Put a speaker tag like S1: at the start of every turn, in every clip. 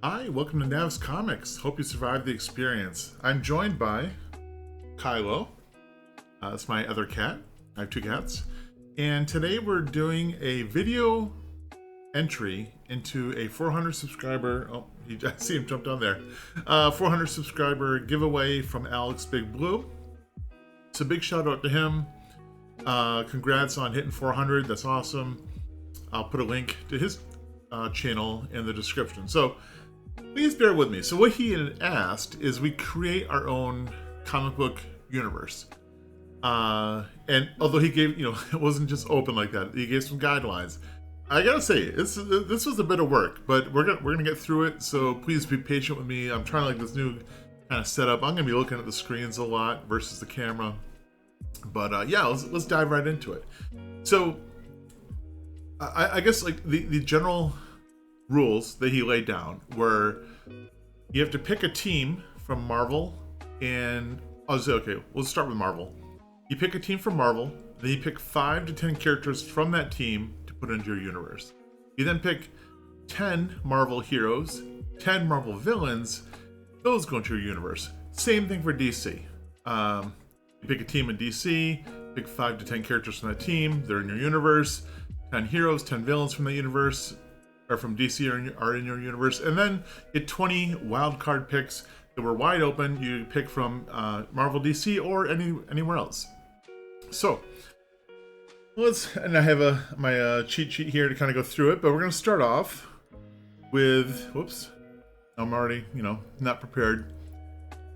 S1: Hi, welcome to Nav's Comics. Hope you survived the experience. I'm joined by Kylo. That's my other cat. I have two cats. And today we're doing a video entry into a 400 subscriber... Oh, I see him jump down there. 400 subscriber giveaway from AlexBigBlue. So big shout out to him. Congrats on hitting 400. That's awesome. I'll put a link to his channel in the description. So please bear with me. So what he had asked is we create our own comic book universe. And although he gave, it wasn't just open like that. He gave some guidelines. I gotta say, this was a bit of work, but we're gonna get through it. So please be patient with me. I'm trying this new kind of setup. I'm gonna be looking at the screens a lot versus the camera. But yeah, let's dive right into it. So I guess the general rules that he laid down were you have to pick a team from Marvel, and I'll say, okay, let's start with Marvel. You pick a team from Marvel, then you pick 5 to 10 characters from that team to put into your universe. You then pick 10 Marvel heroes, 10 Marvel villains, those go into your universe. Same thing for DC. You pick a team in DC, pick 5 to 10 characters from that team, they're in your universe, 10 heroes, 10 villains from that universe, or from DC are in your universe, and then get 20 wild card picks that were wide open. You pick from Marvel, DC, or anywhere else. So and I have my cheat sheet here to kind of go through it, but we're going to start off with, whoops, I'm already, not prepared.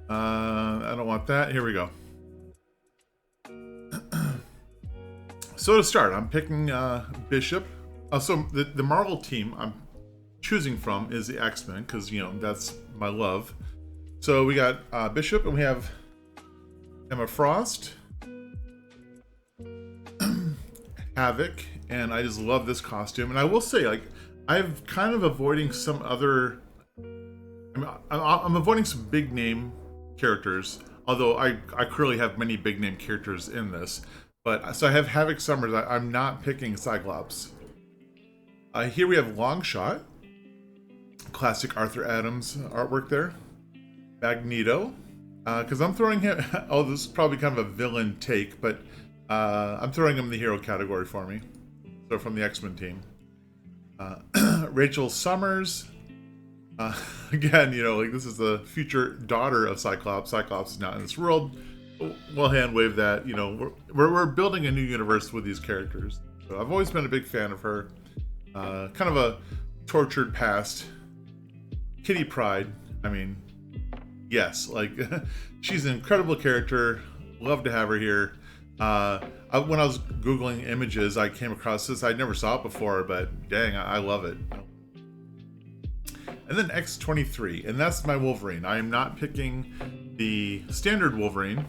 S1: I don't want that. Here we go. So to start, I'm picking Bishop. So the Marvel team I'm choosing from is the XMen, because, that's my love. So we got Bishop, and we have Emma Frost, Havoc, and I just love this costume. And I will say, I'm kind of avoiding some other... I'm avoiding some big name characters, although I clearly have many big name characters in this. But so I have Havoc Summers. I'm not picking Cyclops. Here we have Longshot, classic Arthur Adams artwork there. Magneto, because I'm throwing him. Oh, this is probably kind of a villain take, but I'm throwing him in the hero category for me. So from the X-Men team, Rachel Summers. Again, this is the future daughter of Cyclops. Cyclops is not in this world. We'll hand wave that. We're building a new universe with these characters. So I've always been a big fan of her. Kind of a tortured past. Kitty Pryde. I mean, yes, she's an incredible character. Love to have her here. When I was Googling images, I came across this. I never saw it before, but dang, I love it. And then X-23, and that's my Wolverine. I am not picking the standard Wolverine,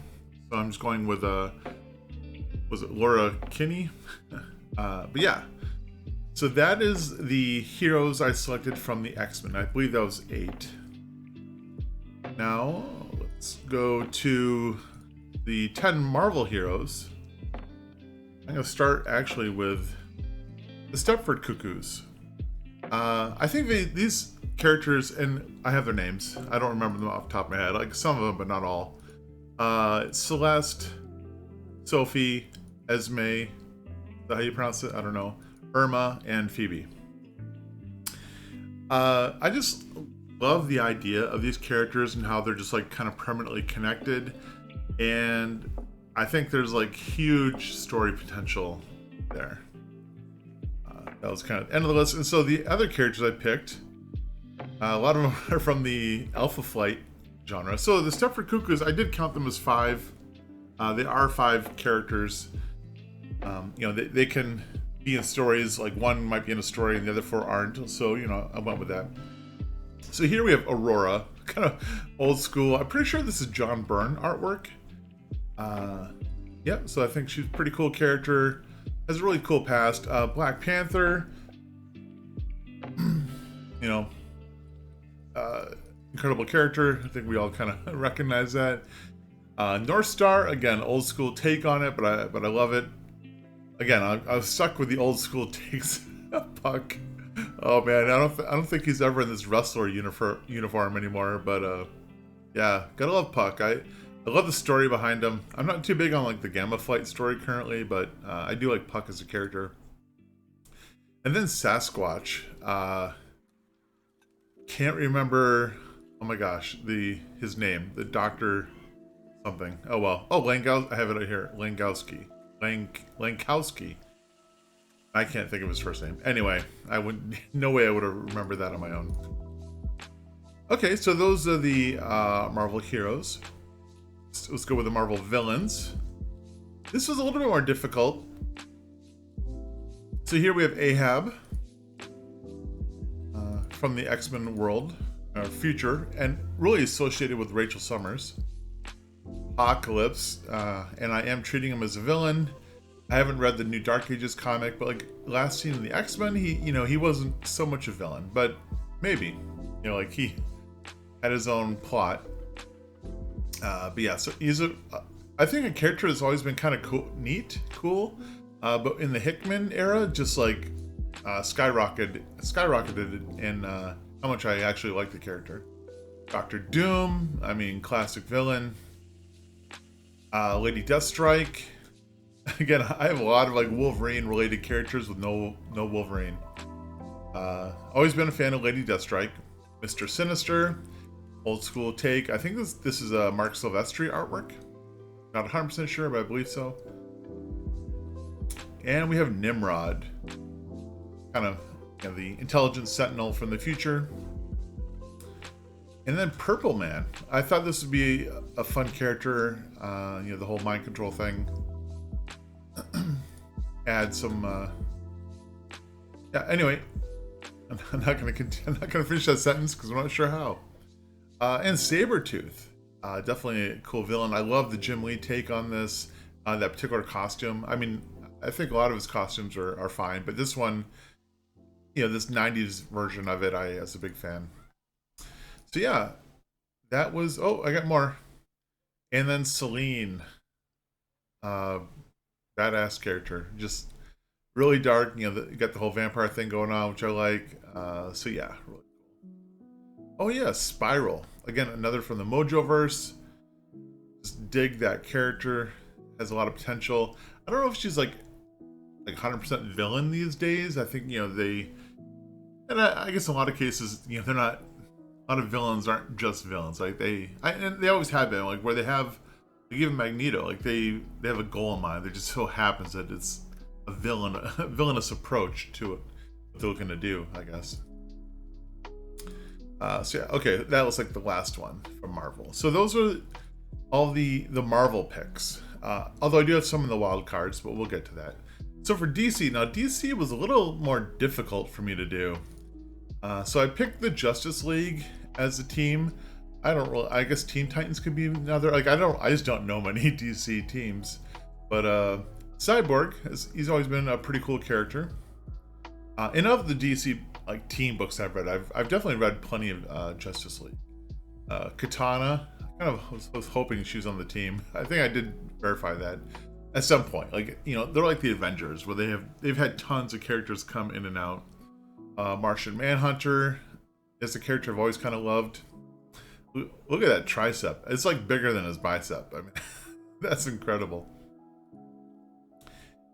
S1: so I'm just going with was it Laura Kinney? But yeah. So that is the heroes I selected from the X-Men. I believe that was 8. Now, let's go to the 10 Marvel heroes. I'm going to start actually with the Stepford Cuckoos. I think these characters, and I have their names. I don't remember them off the top of my head. Some of them, but not all. Celeste, Sophie, Esme, is that how you pronounce it? I don't know. Irma, and Phoebe. I just love the idea of these characters and how they're just kind of permanently connected, and I think there's huge story potential there. That was kind of end of the list. And so the other characters I picked, a lot of them are from the Alpha Flight genre. So the Stepford Cuckoos, I did count them as 5. They are 5 characters. They can be in stories, one might be in a story and the other 4 aren't, so I went with that. So here we have Aurora, kind of old school. I'm pretty sure this is John Byrne artwork. Yeah, so I think she's a pretty cool character, has a really cool past. Black Panther, incredible character. I think we all kind of recognize that. North Star, again, old school take on it, but I love it. Again, I was stuck with the old school takes. Puck, Oh man, I don't think he's ever in this wrestler uniform anymore. But yeah, gotta love Puck. I love the story behind him. I'm not too big on like the Gamma Flight story currently, but I do like Puck as a character. And then Sasquatch. Can't remember. Oh my gosh, his name, the Doctor something. Oh well. Oh, I have it right here. Langowski. Lankowski. I can't think of his first name. Anyway, no way I would have remembered that on my own. Okay, so those are the Marvel heroes. Let's go with the Marvel villains. This was a little bit more difficult. So here we have Ahab from the X-Men world, future, and really associated with Rachel Summers. Apocalypse, and I am treating him as a villain. I haven't read the new Dark Ages comic, but like last seen in the X-Men, he wasn't so much a villain, but maybe, like he had his own plot. But yeah, so he's I think a character that's always been kind of cool, but in the Hickman era, just like skyrocketed in how much I actually like the character. Dr. Doom, I mean, classic villain. Lady Deathstrike. Again, I have a lot of like Wolverine related characters with no Wolverine. Always been a fan of Lady Deathstrike. Mr. Sinister, old school take. I think this is a Mark Silvestri artwork. Not 100% sure, but I believe so. And we have Nimrod, kind of the intelligent sentinel from the future. And then Purple Man. I thought this would be a fun character. The whole mind control thing. Add some. Yeah. Anyway, I'm not gonna finish that sentence because I'm not sure how. And Sabretooth, definitely a cool villain. I love the Jim Lee take on this. That particular costume. I mean, I think a lot of his costumes are fine, but this one, this 90s version of it, I was a big fan. So yeah, that was. Oh, I got more. And then Selene, badass character, just really dark. You got the whole vampire thing going on, which I like. So yeah, really cool. Oh yeah, Spiral. Again, another from the Mojoverse. Just dig that character. Has a lot of potential. I don't know if she's like 100% villain these days. I think they, and I guess in a lot of cases, they're not. A lot of villains aren't just villains. Like and they always have been. Like where they give Magneto, like they have a goal in mind. There just so happens that it's a villainous approach to it, what they're looking to do, I guess. So yeah, okay, that was like the last one from Marvel. So those are all the Marvel picks. Although I do have some of the wild cards, but we'll get to that. So for DC, now DC was a little more difficult for me to do. So I picked the Justice League as a team. I guess Teen Titans could be another. Like I just don't know many DC teams. But Cyborg, he's always been a pretty cool character. And of the DC like team books I've read, I've definitely read plenty of Justice League. Katana, I kind of was hoping she was on the team. I think I did verify that at some point. Like they're like the Avengers, where they've had tons of characters come in and out. Martian Manhunter is a character I've always kind of loved. Look at that tricep. It's like bigger than his bicep. I mean, that's incredible.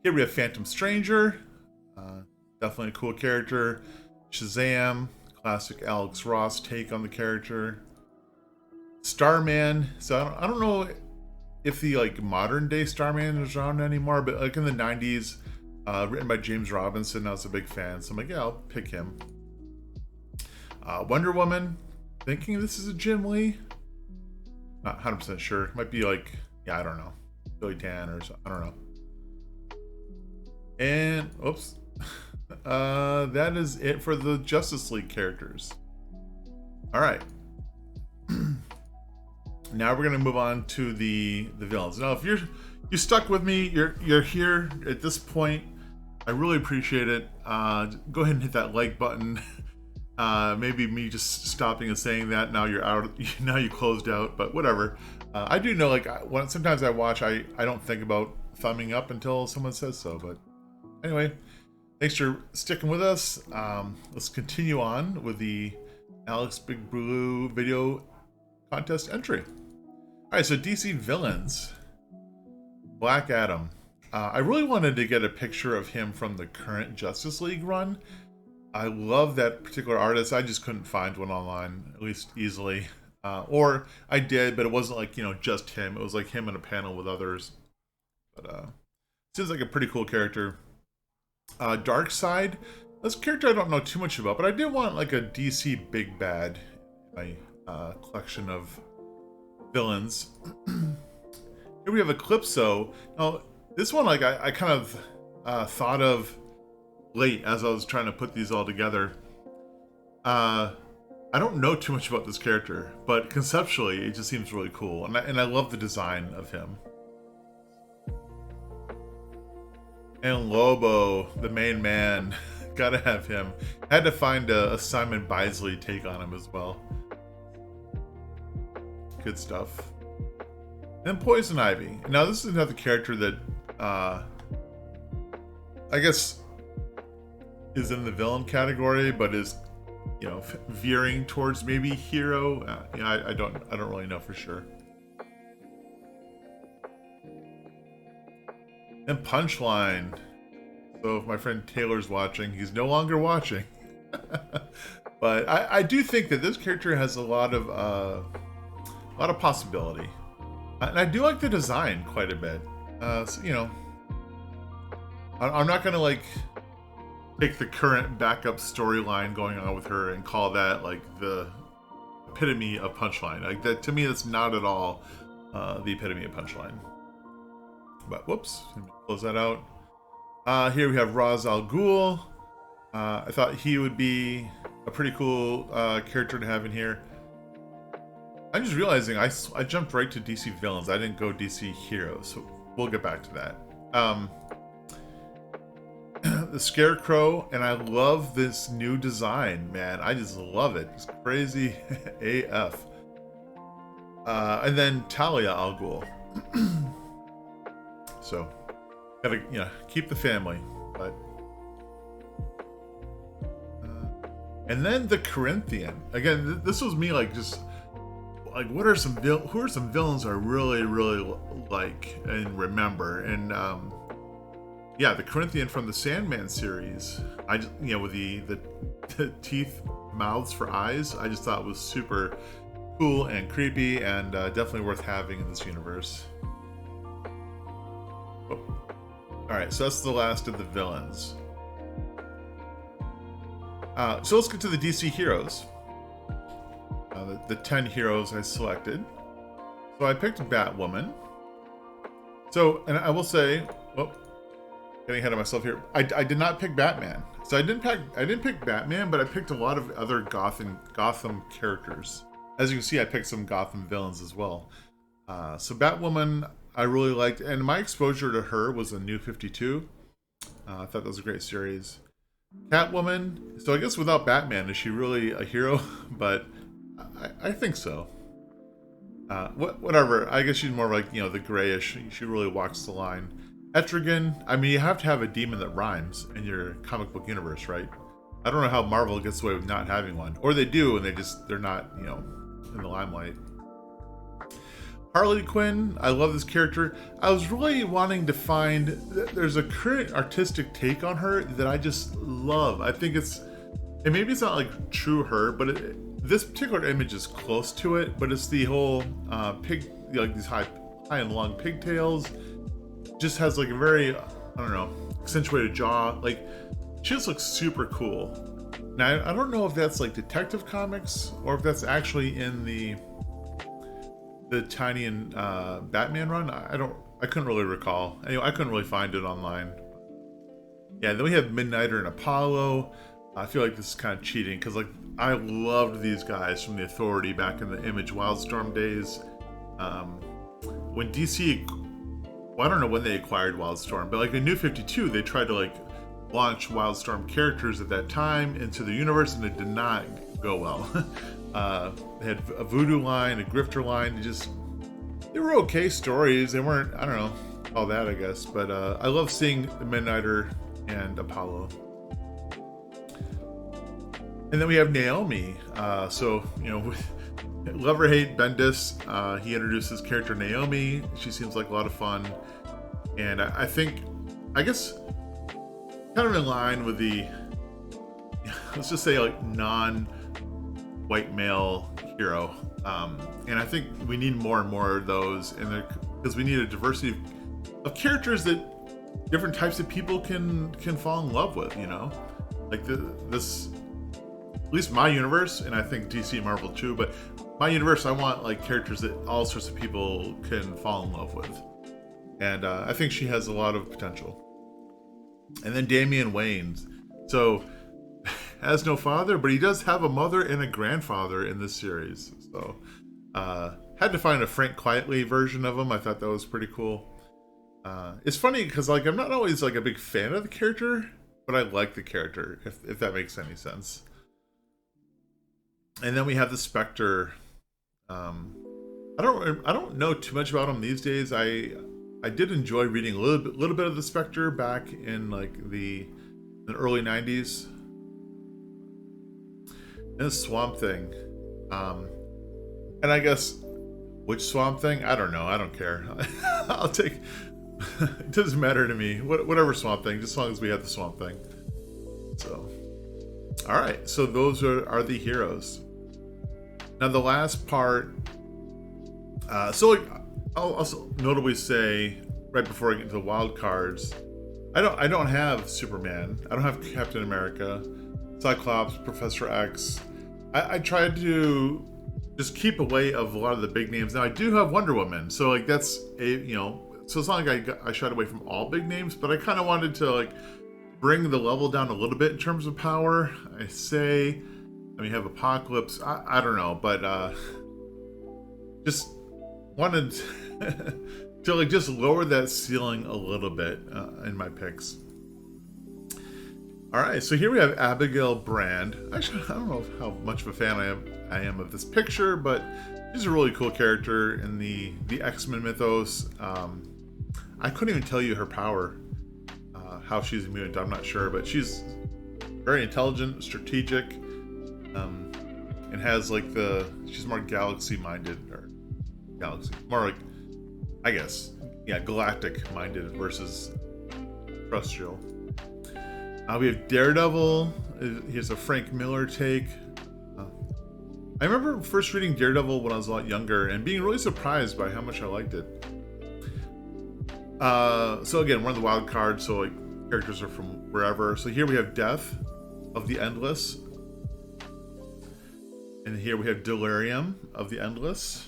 S1: Here we have Phantom Stranger. Definitely a cool character. Shazam, classic Alex Ross take on the character. Starman. So I don't know if the like modern day Starman is around anymore, but like in the 90s, written by James Robinson, I was a big fan. So I'm like, yeah, I'll pick him. Wonder Woman. Thinking this is a Jim Lee. Not 100% sure. Might be like, I don't know. Billy Dan or something. I don't know. And, oops. That is it for the Justice League characters. Alright. Now we're going to move on to the villains. Now, if you're stuck with me, you're here at this point, I really appreciate it. Go ahead and hit that like button. Maybe me just stopping and saying that, now you're out, now you closed out, but whatever. I do know, like, sometimes I watch, I don't think about thumbing up until someone says so, but anyway. Thanks for sticking with us. Let's continue on with the AlexBigBlue video contest entry. Alright, so DC villains. Black Adam. I really wanted to get a picture of him from the current Justice League run. I love that particular artist. I just couldn't find one online, at least easily. Or I did, but it wasn't like, just him. It was like him in a panel with others. But seems like a pretty cool character. Darkseid. This character I don't know too much about, but I did want like a DC big bad in my collection of villains. Here we have Eclipso. Now, this one, like, I kind of thought of late as I was trying to put these all together. I don't know too much about this character, but conceptually, it just seems really cool, and I love the design of him. And Lobo, the main man, gotta have him. Had to find a Simon Bisley take on him as well. Good stuff. And Poison Ivy. Now this is another character that I guess is in the villain category, but is veering towards maybe hero. I don't really know for sure. And Punchline. So if my friend Taylor's watching, he's no longer watching. But I do think that this character has a lot of possibility. And I do like the design quite a bit. So, I'm not gonna like take the current backup storyline going on with her and call that like the epitome of Punchline. Like that, to me, that's not at all the epitome of Punchline. But whoops, let me close that out. Here we have Ra's al Ghul. I thought he would be a pretty cool character to have in here. I'm just realizing I jumped right to DC villains. I didn't go DC heroes, so we'll get back to that. The Scarecrow, and I love this new design, man. I just love it. It's crazy AF. And then Talia al Ghul. So, gotta keep the family, but. And then the Corinthian. Again, this was me like just. Like, who are some villains I really like and remember? And yeah, the Corinthian from the Sandman series. I just, with the teeth, mouths for eyes. I just thought it was super cool and creepy, and definitely worth having in this universe. Oh. All right, so that's the last of the villains. So let's get to the DC heroes. The 10 heroes I selected. So I picked Batwoman. So, and I will say, getting ahead of myself here. I did not pick Batman. So I didn't pick Batman, but I picked a lot of other Gotham characters. As you can see, I picked some Gotham villains as well. So Batwoman, I really liked, and my exposure to her was a New 52. I thought that was a great series. Catwoman. So I guess without Batman, is she really a hero? But I think so. Whatever. I guess she's more like, the grayish. She really walks the line. Etrigan. I mean, you have to have a demon that rhymes in your comic book universe, right? I don't know how Marvel gets away with not having one. Or they do, and they're not, in the limelight. Harley Quinn. I love this character. I was really wanting to find... There's a current artistic take on her that I just love. I think it's... And maybe it's not like true her, but this particular image is close to it, but it's the whole pig, like these high and long pigtails. Just has like a very, I don't know, accentuated jaw. Like, she just looks super cool. Now, I don't know if that's like Detective Comics or if that's actually in the Tiny and Batman run. I couldn't really recall. Anyway, I couldn't really find it online. Yeah, then we have Midnighter and Apollo. I feel like this is kind of cheating because like I loved these guys from the Authority back in the Image Wildstorm days. When DC, well, I don't know when they acquired Wildstorm, but like in New 52, they tried to like launch Wildstorm characters at that time into the universe, and it did not go well. They had a Voodoo line, a Grifter line. They were okay stories. They weren't, I don't know, all that I guess. But I love seeing the Midnighter and Apollo. And then we have Naomi. So, you know, love or hate Bendis, he introduced his character Naomi. She seems like a lot of fun. And I think, I guess, kind of in line with the, let's just say, like, non-white male hero. And I think we need more and more of those, and because we need a diversity of characters that different types of people can fall in love with, you know? Like this, at least my universe, and I think DC and Marvel too, but my universe, I want like characters that all sorts of people can fall in love with. And I think she has a lot of potential. And then Damian Wayans. So, has no father, but he does have a mother and a grandfather in this series. So, had to find a Frank Quietly version of him. I thought that was pretty cool. It's funny because like I'm not always like a big fan of the character, but I like the character, if that makes any sense. And then we have the Spectre. I don't know too much about him these days. I did enjoy reading a little bit of the Spectre back in like the early 90s. And the Swamp Thing. And I guess which Swamp Thing? I don't know. I don't care. I'll take. It doesn't matter to me. Whatever Swamp Thing, just as long as we have the Swamp Thing. So, all right. So those are the heroes. Now the last part. So like, I'll also notably say right before I get into the wild cards, I don't have Superman. I don't have Captain America, Cyclops, Professor X. I tried to just keep away of a lot of the big names. Now I do have Wonder Woman, so like that's so it's not like I shied away from all big names, but I kind of wanted to like bring the level down a little bit in terms of power. I mean, you have Apocalypse. I don't know, but just wanted to like just lower that ceiling a little bit in my picks. All right, so here we have Abigail Brand. Actually, I don't know how much of a fan I am of this picture, but she's a really cool character in the XMen mythos. I couldn't even tell you her power, how she's immune to, I'm not sure, but she's very intelligent, strategic, and has like she's more galaxy-minded, or more like, I guess, yeah, galactic-minded versus terrestrial. We have Daredevil. Here's a Frank Miller take. I remember first reading Daredevil when I was a lot younger and being really surprised by how much I liked it. So again, one of the wild cards, so like characters are from wherever. So here we have Death of the Endless. And here we have Delirium of the Endless.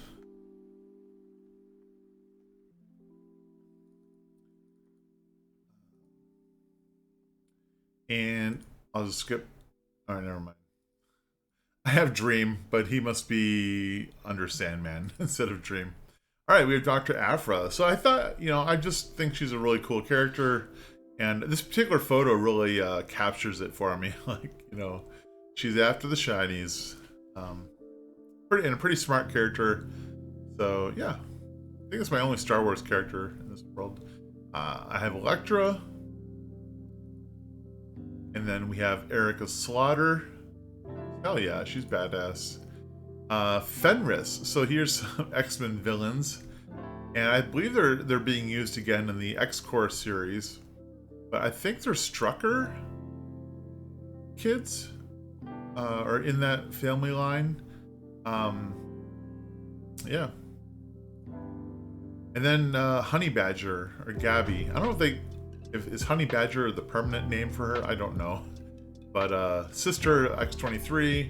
S1: And I'll just skip. All right, never mind. I have Dream, but he must be under Sandman instead of Dream. All right, we have Dr. Aphra. So I thought, I just think she's a really cool character. And this particular photo really captures it for me. Like, she's after the shinies. And a pretty smart character. So, yeah. I think it's my only Star Wars character in this world. I have Elektra. And then we have Erica Slaughter. Hell yeah, she's badass. Fenris. So here's some X-Men villains. And I believe they're being used again in the X-Corps series. But I think they're Strucker kids. Or in that family line. Yeah. And then Honey Badger, or Gabby. I don't know if is Honey Badger the permanent name for her? I don't know. But Sister X-23,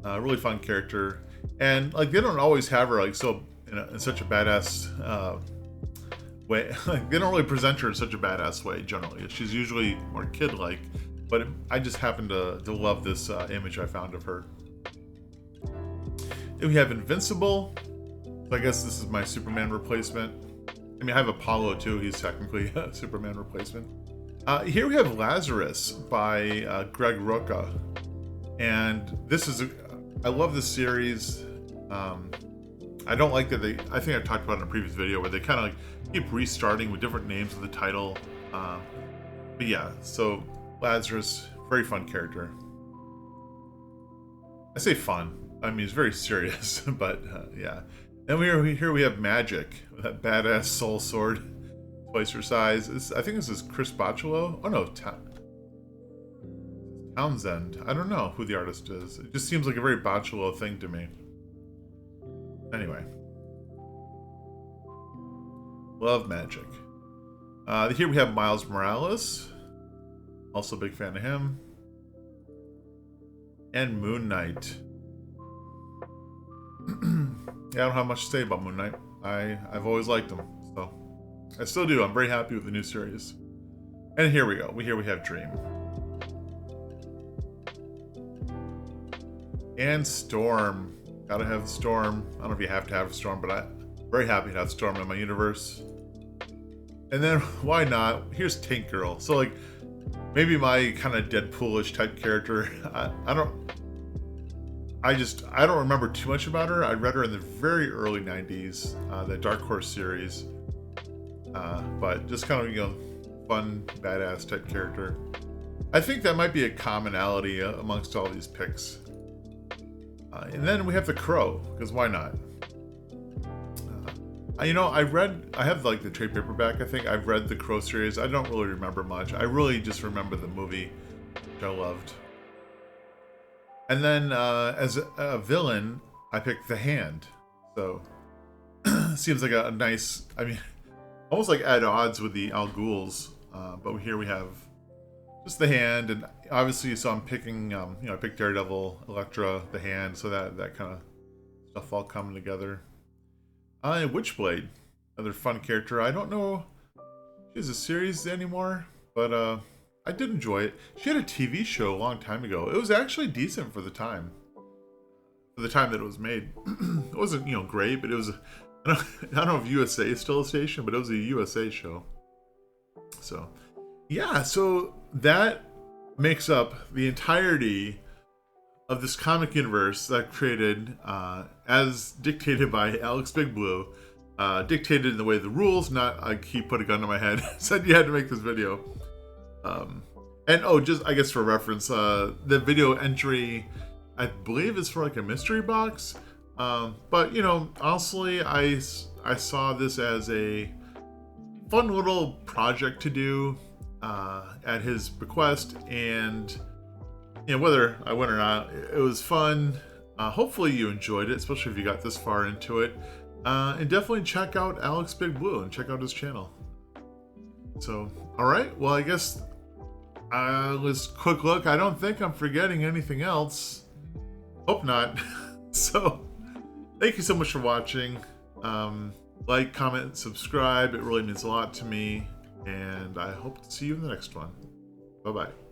S1: really fun character. And like they don't always have her like so in such a badass way. Like they don't really present her in such a badass way generally. She's usually more kid-like. But I just happen to love this image I found of her. Then we have Invincible. So I guess this is my Superman replacement. I mean, I have Apollo too. He's technically a Superman replacement. Here we have Lazarus by Greg Rucka. And this is I love this series. I don't like that I think I talked about it in a previous video where they kind of like keep restarting with different names of the title. But yeah, so Lazarus, very fun character. I say fun. I mean, it's very serious, but yeah. And here we have Magic, that badass soul sword, twice her size. I think this is Chris Bocciolo. Oh no, Townsend. I don't know who the artist is. It just seems like a very Bocciolo thing to me. Anyway. Love Magic. Here we have Miles Morales. Also a big fan of him. And Moon Knight. Yeah, I don't have much to say about Moon Knight. I've always liked him, so I still do. I'm very happy with the new series. And here we go. Here we have Dream. And Storm. Gotta have Storm. I don't know if you have to have Storm, but I'm very happy to have Storm in my universe. And then, why not? Here's Tank Girl. So, like, maybe my kind of Deadpoolish type character. I don't remember too much about her. I read her in the very early 90s, the Dark Horse series. But just kind of, you know, fun, badass type character. I think that might be a commonality amongst all these picks. And then we have the Crow, because why not? You know, I have like the trade paperback, I think. I've read the Crow series. I don't really remember much. I really just remember the movie, which I loved. And then as a villain, I picked the Hand. So, seems like a nice, I mean, almost like at odds with the Al Ghuls. But here we have just the Hand, and obviously, so I'm picking, you know, I picked Daredevil, Elektra, the Hand, so that kind of stuff all coming together. Witchblade, another fun character. I don't know if she has a series anymore, but I did enjoy it. She had a TV show a long time ago. It was actually decent for the time. For the time that it was made. It wasn't, you know, great, but it was, I don't know if USA is still a station, but it was a USA show. So, yeah, so that makes up the entirety of this comic universe that I've created as dictated by AlexBigBlue, dictated in the way of the rules, not like he put a gun to my head, said you had to make this video. And oh, just I guess for reference, the video entry, I believe is for like a mystery box. But you know, honestly, I saw this as a fun little project to do at his bequest, and you know, whether I win or not, it was fun. Hopefully you enjoyed it, especially if you got this far into it. And definitely check out AlexBigBlue and check out his channel. So, alright, well I guess let's quick look. I don't think I'm forgetting anything else. Hope not. So, thank you so much for watching. Like, comment, subscribe. It really means a lot to me. And I hope to see you in the next one. Bye-bye.